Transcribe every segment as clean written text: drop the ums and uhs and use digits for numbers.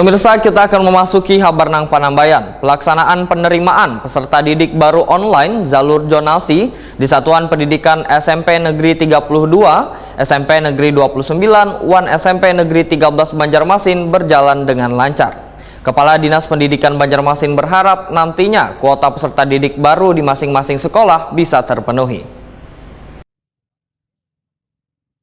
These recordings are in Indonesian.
Pemirsa, kita akan memasuki kabar nang Panambayan. Pelaksanaan penerimaan peserta didik baru online jalur zonasi di Satuan Pendidikan SMP Negeri 32, SMP Negeri 29, UAN SMP Negeri 13 Banjarmasin berjalan dengan lancar. Kepala Dinas Pendidikan Banjarmasin berharap nantinya kuota peserta didik baru di masing-masing sekolah bisa terpenuhi.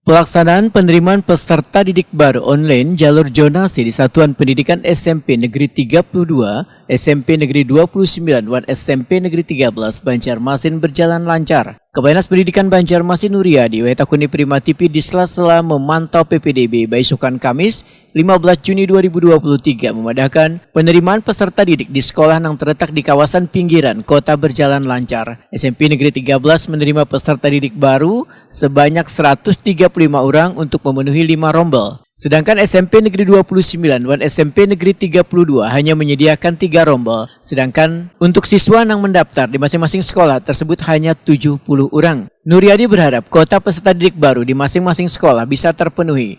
Pelaksanaan penerimaan peserta didik baru online jalur zonasi di Satuan Pendidikan SMP Negeri 32, SMP Negeri 29, dan SMP Negeri 13 Banjarmasin berjalan lancar. Kepala Dinas Pendidikan Banjarmasin Nuryadi Wetakuni Prima TV di sela-sela memantau PPDB besokan Kamis 15 Juni 2023 memadahkan penerimaan peserta didik di sekolah yang terletak di kawasan pinggiran kota berjalan lancar. SMP Negeri 13 menerima peserta didik baru sebanyak 135 orang untuk memenuhi 5 rombel. Sedangkan SMP Negeri 29 dan SMP Negeri 32 hanya menyediakan 3 rombel. Sedangkan untuk siswa yang mendaftar di masing-masing sekolah tersebut hanya 70 orang. Nuryadi berharap kuota peserta didik baru di masing-masing sekolah bisa terpenuhi.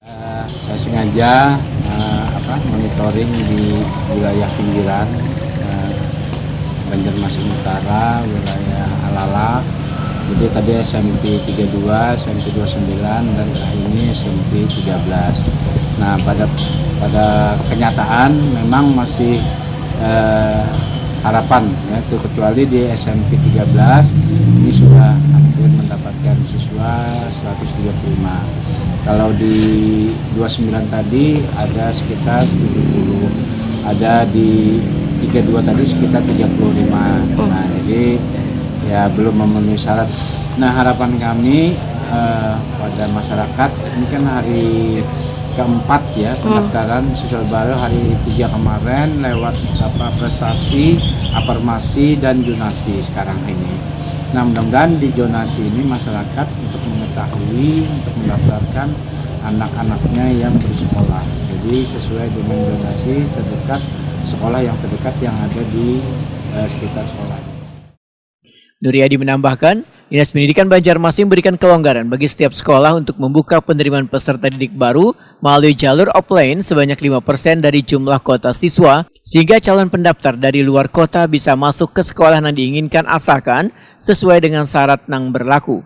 Saya sengaja monitoring di wilayah pinggiran Banjarmasin Utara, wilayah Alalak. Jadi tadi SMP 32, SMP 29, dan ini SMP 13. Nah, pada kenyataan memang masih harapan, ya, kecuali di SMP 13 ini sudah hampir mendapatkan siswa 135. Kalau di 29 tadi ada sekitar 70, ada di 32 tadi sekitar 35. Nah, jadi ya belum memenuhi syarat. Nah, harapan kami pada masyarakat, ini kan hari keempat ya pendaftaran siswa baru, hari 3 kemarin lewat prestasi, afirmasi, dan zonasi sekarang ini. Nah, mudah-mudahan di zonasi ini masyarakat untuk mengetahui, untuk mendaftarkan anak-anaknya yang bersekolah. Jadi sesuai dengan zonasi terdekat, sekolah yang terdekat yang ada di sekitar sekolah. Nuryadi menambahkan, Dinas Pendidikan Banjarmasin memberikan kelonggaran bagi setiap sekolah untuk membuka penerimaan peserta didik baru melalui jalur offline sebanyak 5% dari jumlah kuota siswa, sehingga calon pendaftar dari luar kota bisa masuk ke sekolah yang diinginkan asalkan sesuai dengan syarat yang berlaku.